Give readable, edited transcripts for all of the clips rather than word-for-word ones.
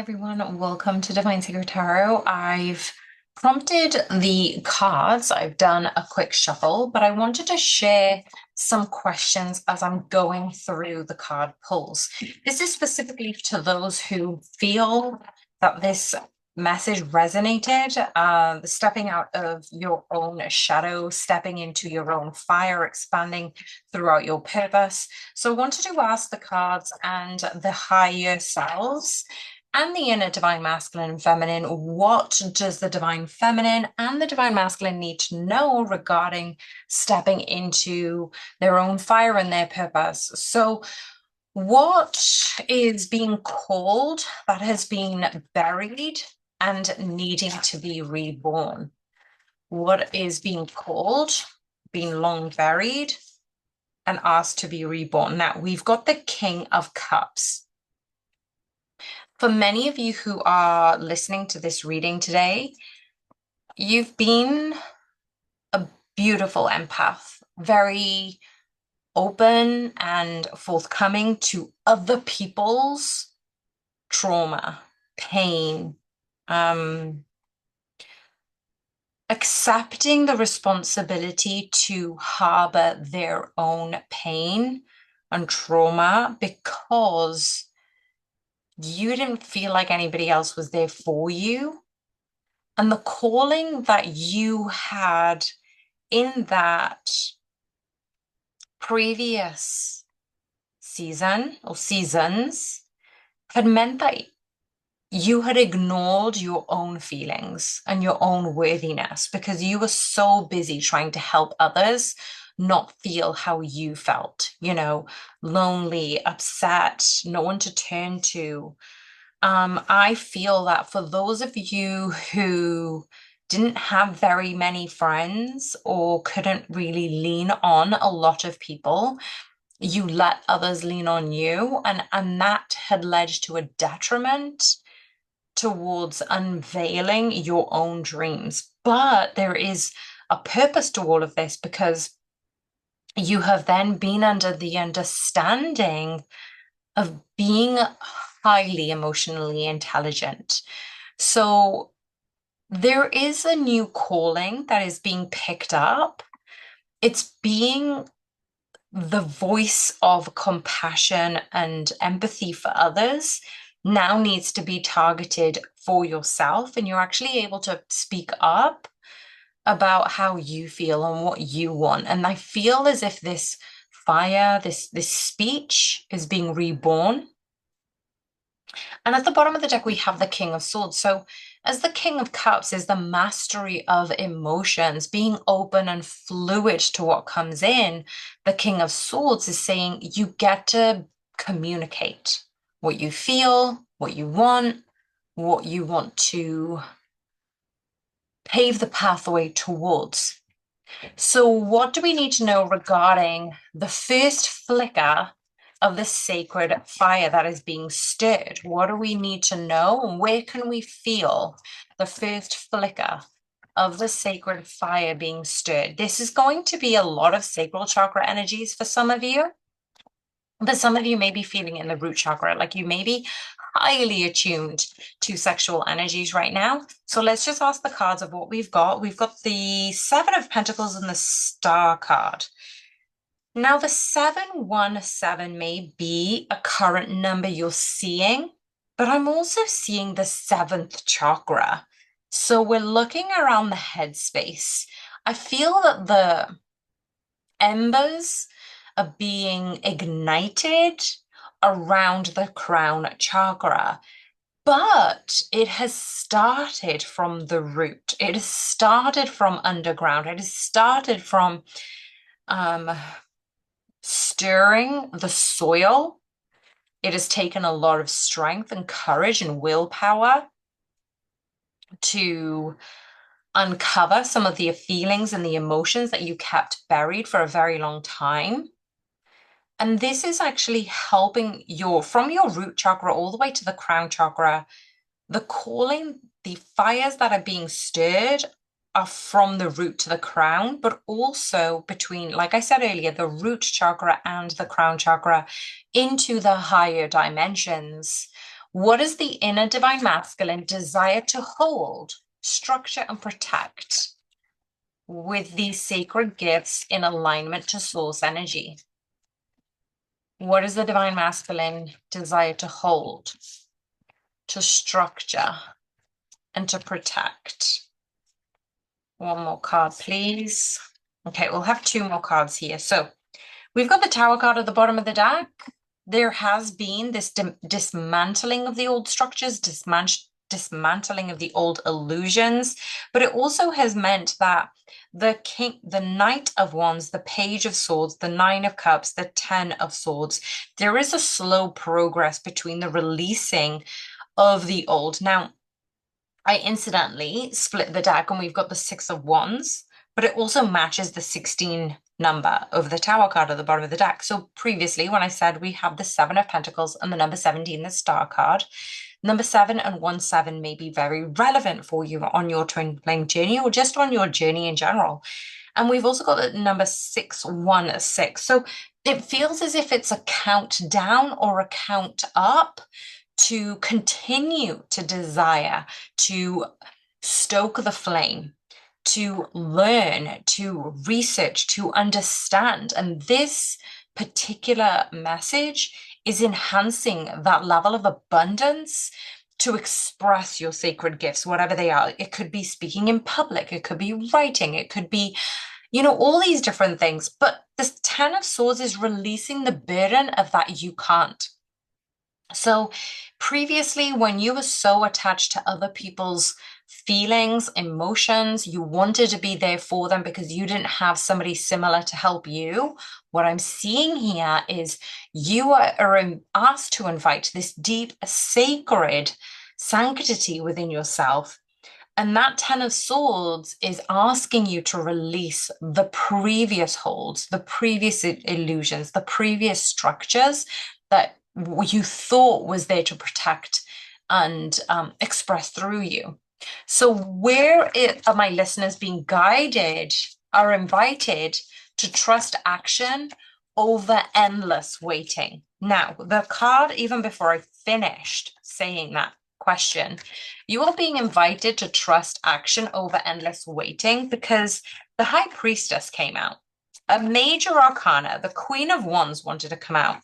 everyone, welcome to Divine Secret Tarot. I've prompted the cards, I've done a quick shuffle, but I wanted to share some questions as I'm going through the card pulls. This is specifically to those who feel that this message resonated, stepping out of your own shadow, stepping into your own fire, expanding throughout your purpose. So I wanted to ask the cards and the higher selves and the inner divine masculine and feminine, what does the divine feminine and the divine masculine need to know regarding stepping into their own fire and their purpose? So what is being called that has been buried and needing to be reborn? What is being called, being long buried, and asked to be reborn? Now, we've got the King of Cups. For many of you who are listening to this reading today, you've been a beautiful empath, very open and forthcoming to other people's trauma, pain, accepting the responsibility to harbor their own pain and trauma because you didn't feel like anybody else was there for you. And the calling that you had in that previous season or seasons had meant that you had ignored your own feelings and your own worthiness because you were so busy trying to help others not feel how you felt, lonely, upset, no one to turn to. I feel that for those of you who didn't have very many friends or couldn't really lean on a lot of people, you let others lean on you, and that had led to a detriment towards unveiling your own dreams. But there is a purpose to all of this because you have then been under the understanding of being highly emotionally intelligent. So there is a new calling that is being picked up. It's being the voice of compassion and empathy for others now needs to be targeted for yourself, and you're actually able to speak up about how you feel and what you want. And I feel as if this fire, this speech is being reborn. And at the bottom of the deck, we have the King of Swords. So as the King of Cups is the mastery of emotions, being open and fluid to what comes in, the King of Swords is saying you get to communicate what you feel, what you want to pave the pathway towards. So what do we need to know regarding the first flicker of the sacred fire that is being stirred? What do we need to know? And where can we feel the first flicker of the sacred fire being stirred? This is going to be a lot of sacral chakra energies for some of you. But some of you may be feeling in the root chakra, like you may be highly attuned to sexual energies right now. So let's just ask the cards of what we've got. We've got the Seven of Pentacles and the Star card. Now, the 717 may be a current number you're seeing, but I'm also seeing the seventh chakra. So we're looking around the headspace. I feel that the embers are being ignited around the crown chakra, but it has started from the root. It has started from underground. It has started from stirring the soil. It has taken a lot of strength and courage and willpower to uncover some of the feelings and the emotions that you kept buried for a very long time. And this is actually helping from your root chakra all the way to the crown chakra, the fires that are being stirred are from the root to the crown, but also between, like I said earlier, the root chakra and the crown chakra into the higher dimensions What is the inner divine masculine desire to hold, structure, and protect with these sacred gifts in alignment to source energy? What is the divine masculine desire to hold, to structure, and to protect? One more card, please. Okay, we'll have two more cards here. So we've got the Tower card at the bottom of the deck. There has been this dismantling of the old structures, dismantling of the old illusions, but it also has meant that the Knight of Wands, the Page of Swords, the Nine of Cups, the Ten of Swords, there is a slow progress between the releasing of the old. Now, I incidentally split the deck and we've got the Six of Wands, but it also matches the 16 number of the Tower card at the bottom of the deck. So previously, when I said we have the Seven of Pentacles and the number 17, the Star card, number 7 and 1-7 may be very relevant for you on your twin flame journey or just on your journey in general. And we've also got the number 6-1-6. So it feels as if it's a countdown or a count up to continue to desire, to stoke the flame, to learn, to research, to understand. And this particular message is enhancing that level of abundance to express your sacred gifts, whatever they are. It could be speaking in public, it could be writing, it could be, all these different things. But this Ten of Swords is releasing the burden of that you can't. So previously, when you were so attached to other people's feelings, emotions, you wanted to be there for them because you didn't have somebody similar to help you. What I'm seeing here is you are asked to invite this deep, sacred sanctity within yourself. And that Ten of Swords is asking you to release the previous holds, the previous illusions, the previous structures that you thought was there to protect and express through you. So where are my listeners being guided, are invited to trust action over endless waiting? Now, the card, even before I finished saying that question, you are being invited to trust action over endless waiting because the High Priestess came out. A major arcana, the Queen of Wands, wanted to come out.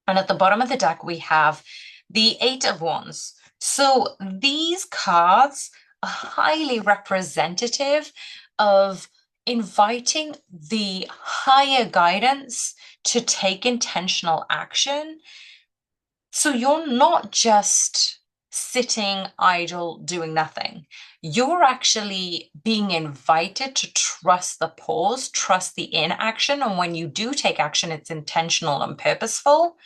And at the bottom of the deck, we have the Eight of Wands. So these cards are highly representative of inviting the higher guidance to take intentional action. So you're not just sitting idle doing nothing. You're actually being invited to trust the pause, trust the inaction. And when you do take action, it's intentional and purposeful.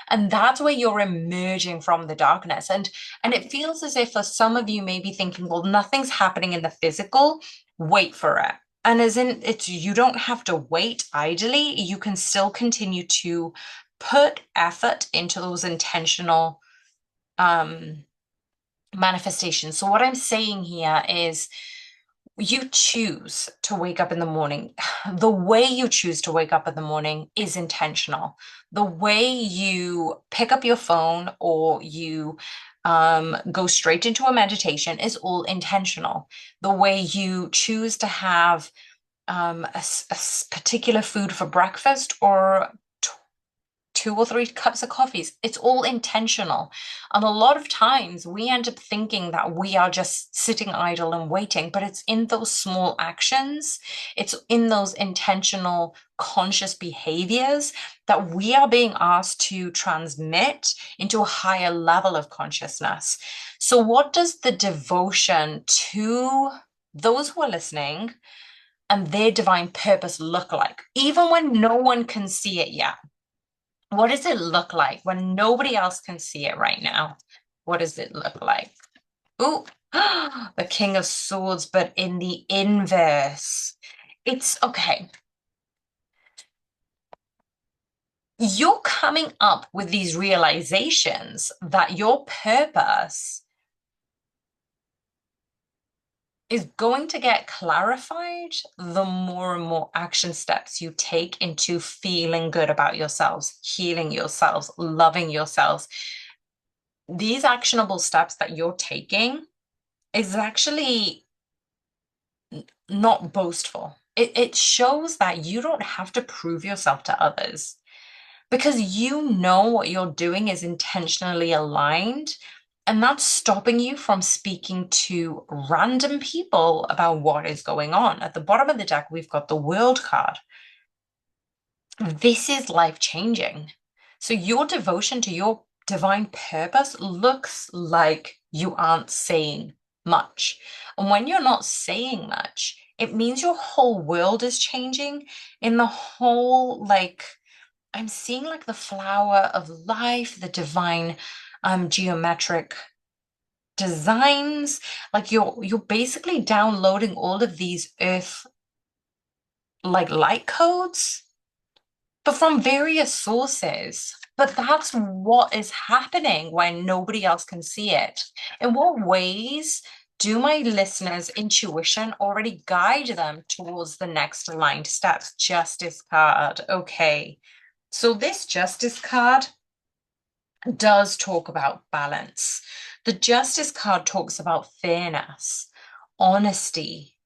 And that's where you're emerging from the darkness. And it feels as if for some of you may be thinking, well, nothing's happening in the physical, wait for it. And as in, you don't have to wait idly. You can still continue to put effort into those intentional manifestations. So what I'm saying here is you choose to wake up in the morning. The way you choose to wake up in the morning is intentional. The way you pick up your phone or you go straight into a meditation is all intentional. The way you choose to have a particular food for breakfast or 2 or 3 cups of coffees, it's all intentional. And a lot of times we end up thinking that we are just sitting idle and waiting, but it's in those small actions, it's in those intentional conscious behaviors that we are being asked to transmit into a higher level of consciousness. So what does the devotion to those who are listening and their divine purpose look like, even when no one can see it yet? What does it look like when nobody else can see it right now? What does it look like? Ooh, the King of Swords, but in the inverse. It's okay. You're coming up with these realizations that your purpose is going to get clarified the more and more action steps you take into feeling good about yourselves, healing yourselves, loving yourselves. these actionable steps that you're taking is actually not boastful. It shows that you don't have to prove yourself to others because you know what you're doing is intentionally aligned. And that's stopping you from speaking to random people about what is going on. At the bottom of the deck, we've got the World card. This is life changing. So your devotion to your divine purpose looks like you aren't saying much. And when you're not saying much, it means your whole world is changing in the whole, like, I'm seeing like the flower of life, the divine geometric designs. Like you're basically downloading all of these earth like light codes but from various sources. But that's what is happening when nobody else can see it. In what ways do my listeners' intuition already guide them towards the next aligned steps? Justice card. Okay. So this justice card does talk about balance. The justice card talks about fairness, honesty.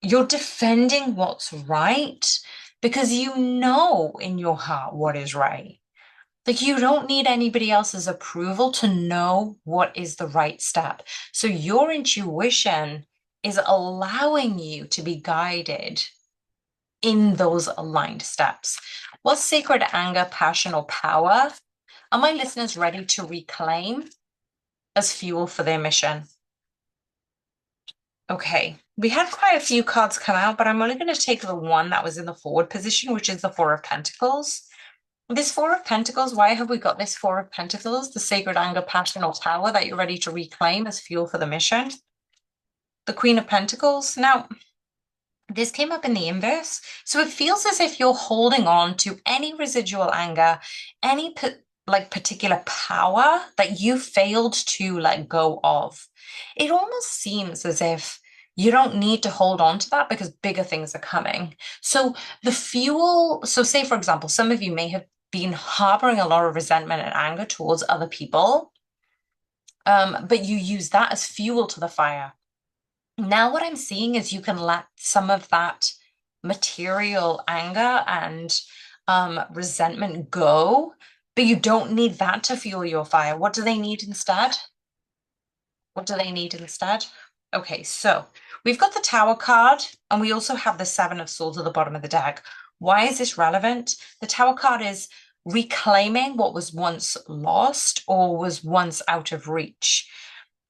You're defending what's right because you know in your heart what is right. Like you don't need anybody else's approval to know what is the right step. So your intuition is allowing you to be guided in those aligned steps. What's sacred anger, passion, or power? Are my listeners ready to reclaim as fuel for their mission? Okay, we had quite a few cards come out, but I'm only going to take the one that was in the forward position, which is the Four of Pentacles. This Four of Pentacles, why have we got this Four of Pentacles? The sacred anger, passion, or power that you're ready to reclaim as fuel for the mission. The Queen of Pentacles. Now, this came up in the inverse. So it feels as if you're holding on to any residual anger, any like particular power that you failed to let go of. It almost seems as if you don't need to hold on to that because bigger things are coming. So the fuel, so say for example, some of you may have been harboring a lot of resentment and anger towards other people, but you use that as fuel to the fire. Now, what I'm seeing is you can let some of that material anger and resentment go, but you don't need that to fuel your fire. What do they need instead? What do they need instead? Okay, so we've got the Tower card, and we also have the Seven of Swords at the bottom of the deck. Why is this relevant? The Tower card is reclaiming what was once lost or was once out of reach.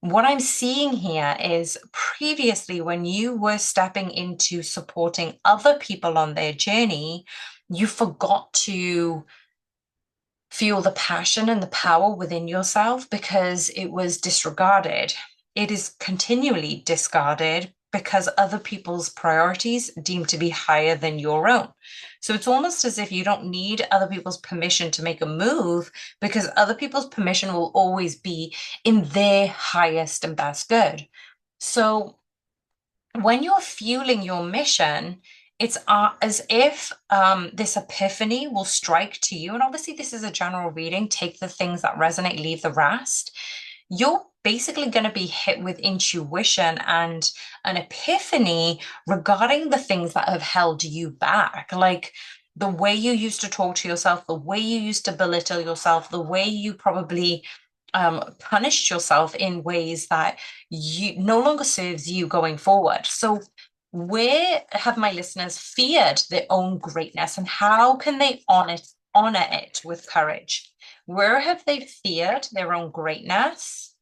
What I'm seeing here is previously, when you were stepping into supporting other people on their journey, you forgot to feel the passion and the power within yourself because it was disregarded. It is continually discarded because other people's priorities deemed to be higher than your own. So it's almost as if you don't need other people's permission to make a move because other people's permission will always be in their highest and best good. So when you're fueling your mission, it's as if this epiphany will strike to you. And obviously, this is a general reading. Take the things that resonate, leave the rest. You're basically going to be hit with intuition and an epiphany regarding the things that have held you back. Like the way you used to talk to yourself, the way you used to belittle yourself, the way you probably punished yourself in ways that you no longer serves you going forward. So where have my listeners feared their own greatness and how can they honor it with courage? Where have they feared their own greatness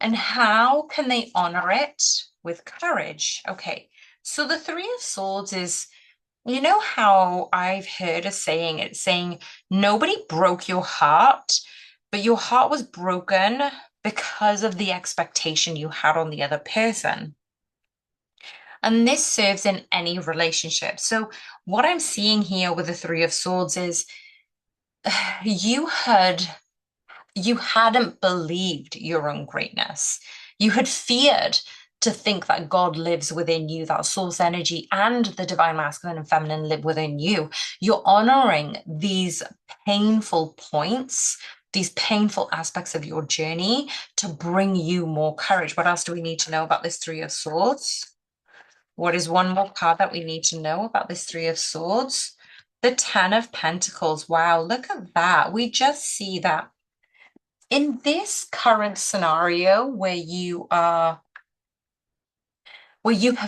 and how can they honor it with courage? Okay, so the Three of Swords is, you know how I've heard a saying, it's saying nobody broke your heart, but your heart was broken because of the expectation you had on the other person. And this serves in any relationship. So, what I'm seeing here with the Three of Swords is you had you hadn't believed your own greatness. You had feared to think that God lives within you, that source energy and the divine masculine and feminine live within you. You're honoring these painful points these painful aspects of your journey to bring you more courage. What else do we need to know about this Three of Swords? What is one more card that we need to know about this Three of Swords? The Ten of Pentacles. Wow, look at that. We just see that in this current scenario where you have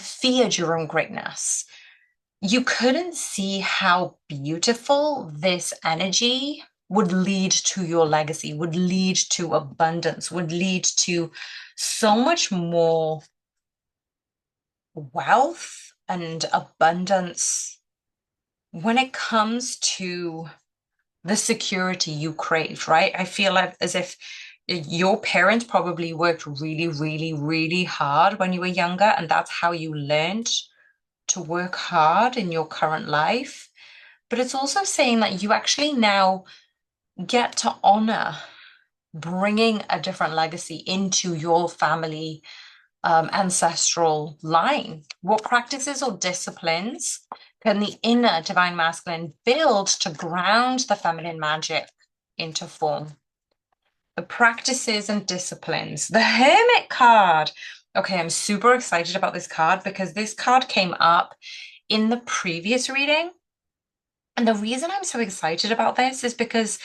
feared your own greatness, you couldn't see how beautiful this energy would lead to your legacy, would lead to abundance, would lead to so much more wealth and abundance when it comes to the security you crave, right? I feel like as if your parents probably worked really, really, really hard when you were younger, and that's how you learned to work hard in your current life. But it's also saying that you actually now get to honor bringing a different legacy into your family ancestral line. What practices or disciplines can the inner divine masculine build to ground the feminine magic into form? The practices and disciplines. The Hermit card. Okay, I'm super excited about this card because this card came up in the previous reading. And the reason I'm so excited about this is because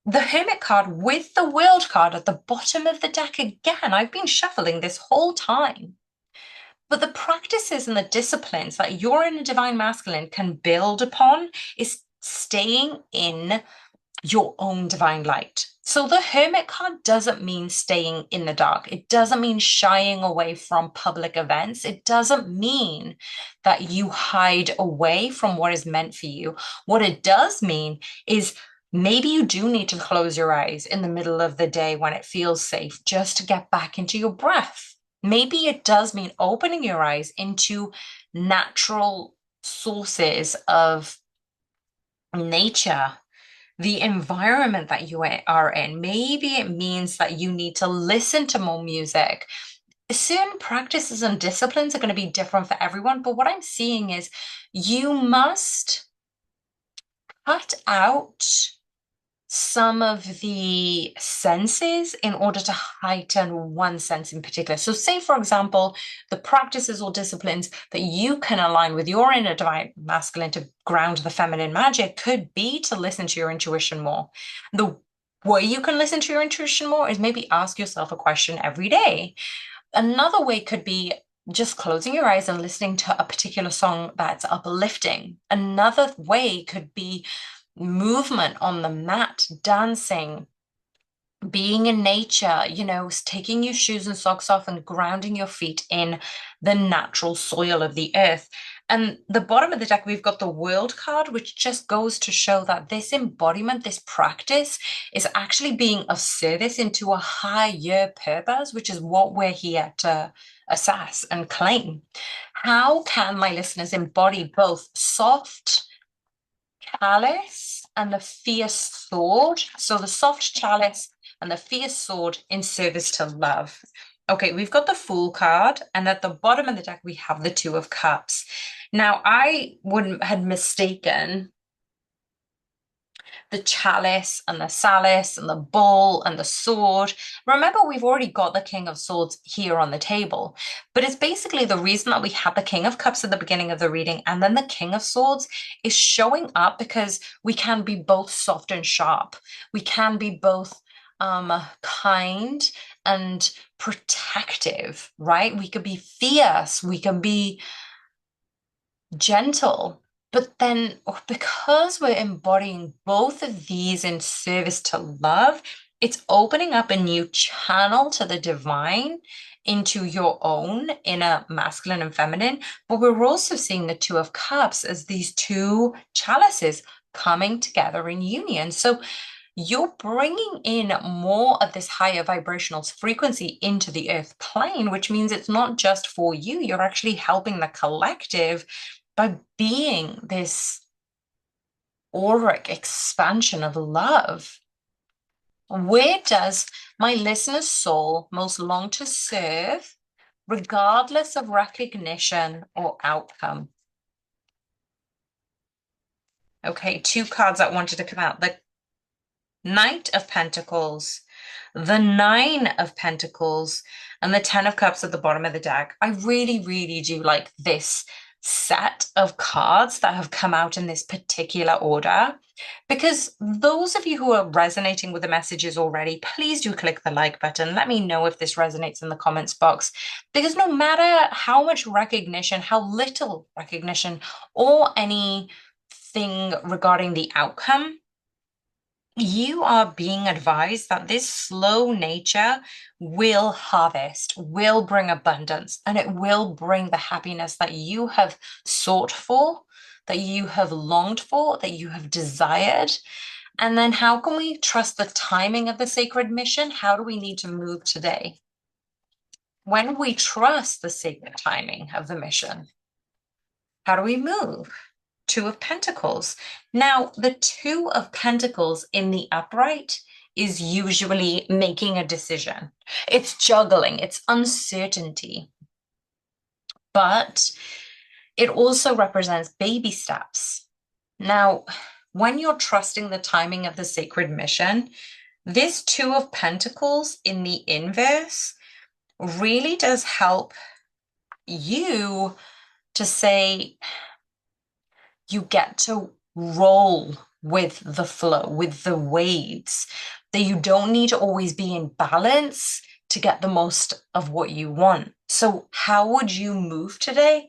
the Hermit card with the World card at the bottom of the deck again, I've been shuffling this whole time. But the practices and the disciplines that your inner divine masculine can build upon is staying in your own divine light. So the Hermit card doesn't mean staying in the dark. It doesn't mean shying away from public events. It doesn't mean that you hide away from what is meant for you. What it does mean is maybe you do need to close your eyes in the middle of the day when it feels safe just to get back into your breath. Maybe it does mean opening your eyes into natural sources of nature, the environment that you are in. Maybe it means that you need to listen to more music. Certain practices and disciplines are going to be different for everyone, but what I'm seeing is you must cut out some of the senses in order to heighten one sense in particular. So, say, for example, the practices or disciplines that you can align with your inner divine masculine to ground the feminine magic could be to listen to your intuition more. The way you can listen to your intuition more is maybe ask yourself a question every day. Another way could be just closing your eyes and listening to a particular song that's uplifting. Another way could be movement on the mat, dancing, being in nature, taking your shoes and socks off and grounding your feet in the natural soil of the earth. And the bottom of the deck, we've got the World card, which just goes to show that this embodiment, this practice, is actually being of service into a higher purpose, which is what we're here to assess and claim. How can my listeners embody both soft chalice and the fierce sword? So the soft chalice and the fierce sword in service to love. Okay, we've got the Fool card, and at the bottom of the deck, we have the Two of Cups. Now, I had mistaken the chalice and the chalice and the bull and the sword. Remember, we've already got the King of Swords here on the table, but it's basically the reason that we had the King of Cups at the beginning of the reading and then the King of Swords is showing up because we can be both soft and sharp. We can be both kind and protective, right? We could be fierce, we can be gentle, but then because we're embodying both of these in service to love, it's opening up a new channel to the divine into your own inner masculine and feminine. But we're also seeing the Two of Cups as these two chalices coming together in union. So you're bringing in more of this higher vibrational frequency into the earth plane, which means it's not just for you, you're actually helping the collective by being this auric expansion of love. Where does my listener's soul most long to serve, regardless of recognition or outcome? Okay, two cards that wanted to come out. Knight of Pentacles, the Nine of Pentacles, and the Ten of Cups at the bottom of the deck. I really, really do like this set of cards that have come out in this particular order. Because those of you who are resonating with the messages already, please do click the like button. Let me know if this resonates in the comments box. Because no matter how much recognition, how little recognition, or anything regarding the outcome, you are being advised that this slow nature will harvest, will bring abundance, and it will bring the happiness that you have sought for, that you have longed for, that you have desired. And then how can we trust the timing of the sacred mission? How do we need to move today? When we trust the sacred timing of the mission, how do we move? Two of Pentacles. Now, the Two of Pentacles in the upright is usually making a decision. It's juggling, it's uncertainty. But it also represents baby steps. Now, when you're trusting the timing of the sacred mission, this Two of Pentacles in the inverse really does help you to say, you get to roll with the flow, with the waves, that you don't need to always be in balance to get the most of what you want. So, how would you move today?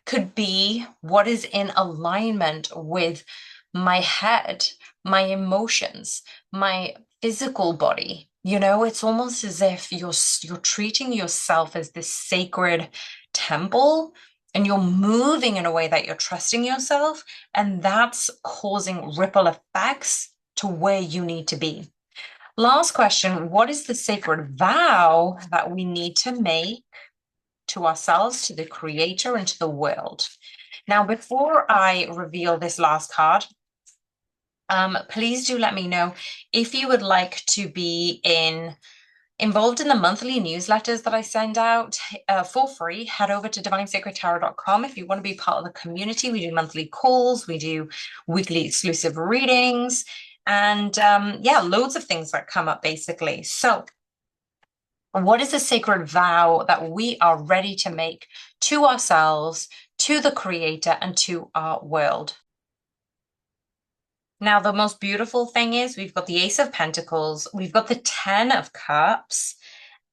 Could be what is in alignment with my head, my emotions, my physical body. You know, it's almost as if you're treating yourself as this sacred temple, and you're moving in a way that you're trusting yourself, and that's causing ripple effects to where you need to be. Last question, what is the sacred vow that we need to make to ourselves, to the creator, and to the world? Now, before I reveal this last card, please do let me know if you would like to be involved in the monthly newsletters that I send out for free. Head over to divinesacredtarot.com if you want to be part of the community. We do monthly calls, we do weekly exclusive readings, and yeah, loads of things that come up basically. So what is a sacred vow that we are ready to make to ourselves, to the creator, and to our world? Now, the most beautiful thing is we've got the Ace of Pentacles, we've got the Ten of Cups,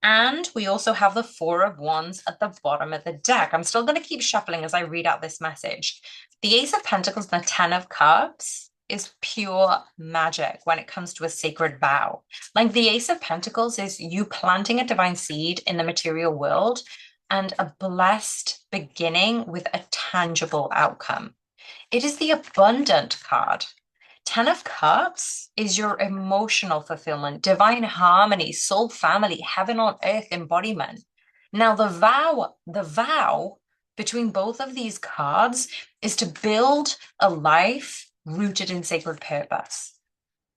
and we also have the Four of Wands at the bottom of the deck. I'm still going to keep shuffling as I read out this message. The Ace of Pentacles and the Ten of Cups is pure magic when it comes to a sacred vow. Like the Ace of Pentacles is you planting a divine seed in the material world and a blessed beginning with a tangible outcome. It is the abundant card. Ten of Cups is your emotional fulfillment, divine harmony, soul family, heaven on earth embodiment. Now, the vow between both of these cards is to build a life rooted in sacred purpose,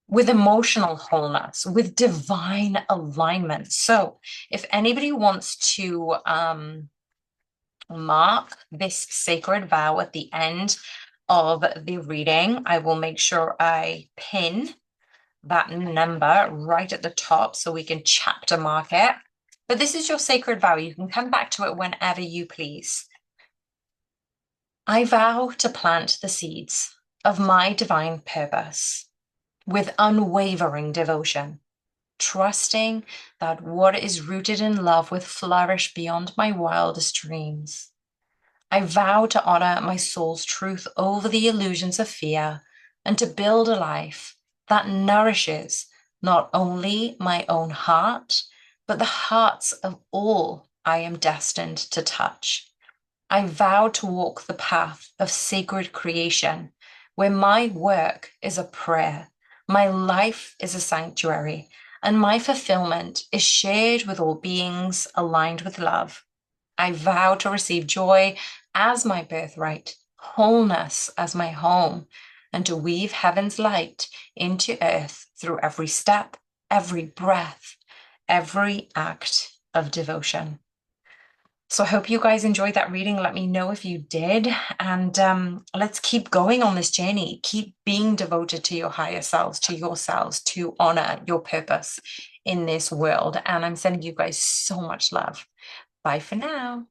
with emotional wholeness, with divine alignment. So, if anybody wants to mark this sacred vow at the end of the reading, I will make sure I pin that number right at the top so we can chapter mark it. But this is your sacred vow. You can come back to it whenever you please. I vow to plant the seeds of my divine purpose with unwavering devotion, trusting that what is rooted in love will flourish beyond my wildest dreams. I vow to honor my soul's truth over the illusions of fear and to build a life that nourishes not only my own heart, but the hearts of all I am destined to touch. I vow to walk the path of sacred creation, where my work is a prayer, my life is a sanctuary, and my fulfillment is shared with all beings aligned with love. I vow to receive joy as my birthright, wholeness as my home, and to weave heaven's light into earth through every step, every breath, every act of devotion. So I hope you guys enjoyed that reading. Let me know if you did. And let's keep going on this journey. Keep being devoted to your higher selves, to yourselves, to honor your purpose in this world. And I'm sending you guys so much love. Bye for now.